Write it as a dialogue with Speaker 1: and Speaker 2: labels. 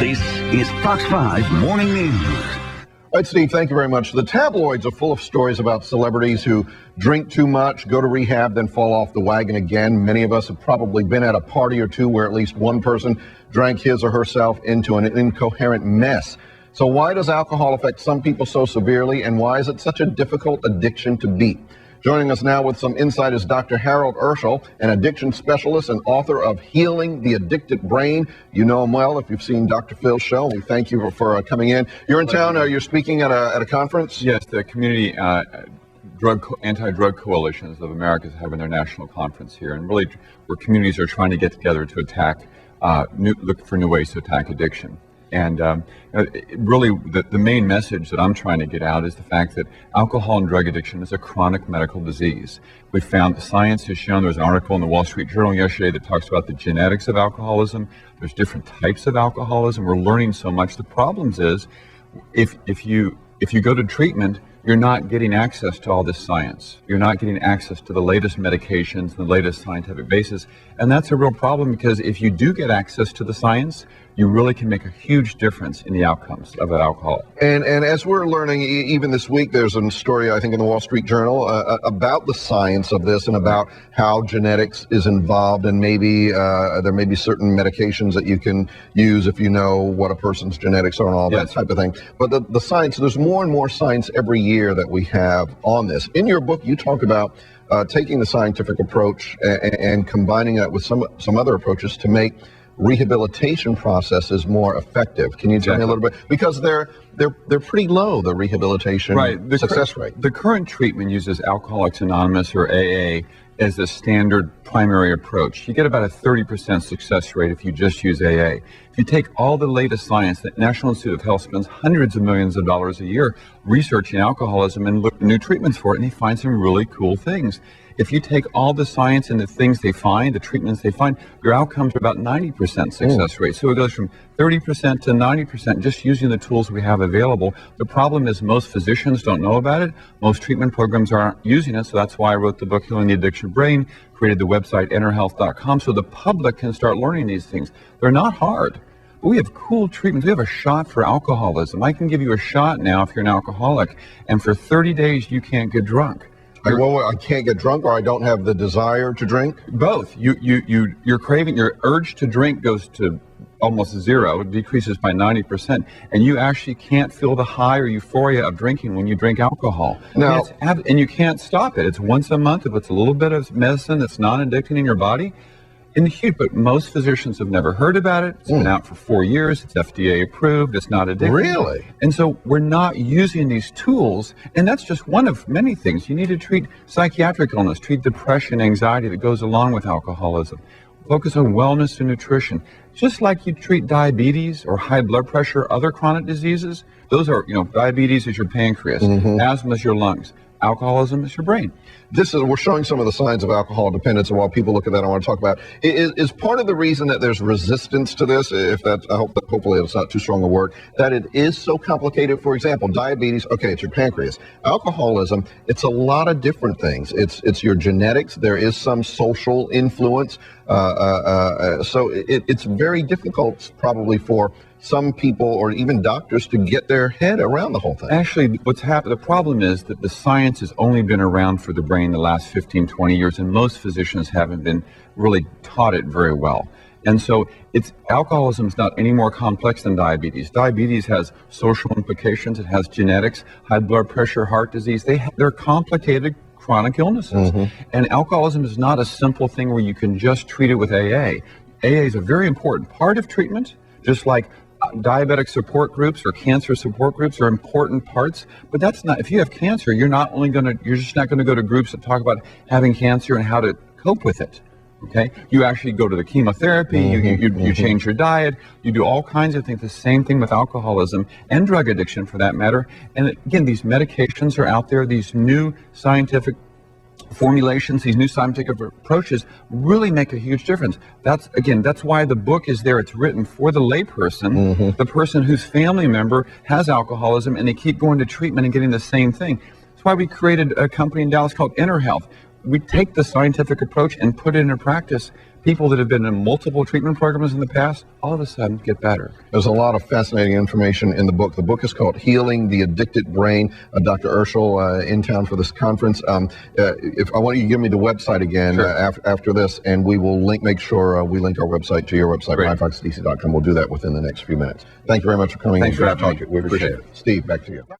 Speaker 1: This is Fox 5 Morning News.
Speaker 2: All right, Steve, thank you very much. The tabloids are full of stories about celebrities who drink too much, go to rehab, then fall off the wagon again. Many of us have probably been at a party or two where at least one person drank his or herself into an incoherent mess. So why does alcohol affect some people so severely, and why is it such a difficult addiction to beat? Joining us now with some insight is Dr. Harold Urschel, an addiction specialist and author of Healing the Addicted Brain. You know him well if you've seen Dr. Phil's show. We thank you for coming in. You're in town. You're speaking at a conference?
Speaker 3: Yes, the Community Anti-Drug Coalitions of America is having their national conference here, and really where communities are trying to get together to attack, look for new ways to attack addiction. And really, the main message that I'm trying to get out is the fact that alcohol and drug addiction is a chronic medical disease. We found the science has shown, there was an article in the Wall Street Journal yesterday that talks about the genetics of alcoholism. There's different types of alcoholism. We're learning so much. The problems is, if you go to treatment, you're not getting access to all this science. You're not getting access to the latest medications, the latest scientific basis. And that's a real problem, because if you do get access to the science, you really can make a huge difference in the outcomes of alcohol.
Speaker 2: And as we're learning, even this week, there's a story, I think, in the Wall Street Journal about the science of this and about how genetics is involved, and maybe there may be certain medications that you can use if you know what a person's genetics are and all that type of thing. But the science, there's more and more science every year that we have on this. In your book, you talk about taking the scientific approach and combining it with some other approaches to make rehabilitation processes more effective. Can you tell me a little bit? Because they're pretty low, the rehabilitation success rate.
Speaker 3: The current treatment uses Alcoholics Anonymous, or AA, as the standard primary approach. You get about a 30% success rate if you just use AA. If you take all the latest science, the National Institute of Health spends hundreds of millions of dollars a year researching alcoholism and look at new treatments for it, and they find some really cool things. If you take all the science and the things they find, the treatments they find, your outcomes are about 90% success rate. So it goes from 30% to 90% just using the tools we have available. The problem is most physicians don't know about it. Most treatment programs aren't using it. So that's why I wrote the book, Healing the Addicted Brain, created the website, enterhealth.com, so the public can start learning these things. They're not hard. But we have cool treatments. We have a shot for alcoholism. I can give you a shot now if you're an alcoholic, and for 30 days you can't get drunk.
Speaker 2: I can't get drunk, or I don't have the desire to drink?
Speaker 3: Both. Your craving, your urge to drink goes to almost zero. It decreases by 90%. And you actually can't feel the high or euphoria of drinking when you drink alcohol.
Speaker 2: Now,
Speaker 3: and you can't stop it. It's once a month. If it's a little bit of medicine that's non-addicting in your body, but most physicians have never heard about it. It's been out for 4 years. It's FDA approved. It's not addictive.
Speaker 2: Really?
Speaker 3: And so we're not using these tools, and that's just one of many things. You need to treat psychiatric illness, treat depression, anxiety that goes along with alcoholism. Focus on wellness and nutrition. Just like you treat diabetes or high blood pressure, other chronic diseases, those are, diabetes is your pancreas, asthma is your lungs, alcoholism is your brain.
Speaker 2: We're showing some of the signs of alcohol dependence, and while people look at that, I want to talk about is part of the reason that there's resistance to this, hopefully it's not too strong a word, that it is so complicated. For example, diabetes, it's your pancreas. Alcoholism, it's a lot of different things. It's your genetics. There is some social influence. So it's very difficult probably for some people or even doctors to get their head around the whole thing.
Speaker 3: Actually, what's happened, the problem is that the science has only been around for the brain the last 15, 20 years, and most physicians haven't been really taught it very well. And so alcoholism is not any more complex than diabetes. Diabetes has social implications. It has genetics, high blood pressure, heart disease. They're complicated chronic illnesses. And alcoholism is not a simple thing where you can just treat it with AA. AA is a very important part of treatment, just like diabetic support groups or cancer support groups are important parts, but that's not, if you have cancer, you're just not going to go to groups that talk about having cancer and how to cope with it. Okay, you actually go to the chemotherapy, you change your diet, you do all kinds of things. The same thing with alcoholism and drug addiction for that matter. And again, these medications are out there, these new scientific formulations, these new scientific approaches really make a huge difference. That's why the book is there. It's written for the layperson, the person whose family member has alcoholism, and they keep going to treatment and getting the same thing. That's why we created a company in Dallas called InnerHealth. We take the scientific approach and put it into practice. people that have been in multiple treatment programs in the past all of a sudden get better.
Speaker 2: There's a lot of fascinating information in the book. The book is called Healing the Addicted Brain. Dr. Urschel in town for this conference. If I want you to give me the website again after this, and we will make sure we link our website to your website, myfoxdc.com. We'll do that within the next few minutes. Thank you very much for coming.
Speaker 3: Thanks for
Speaker 2: having
Speaker 3: having
Speaker 2: me.
Speaker 3: me.
Speaker 2: We appreciate it. Steve, back to you.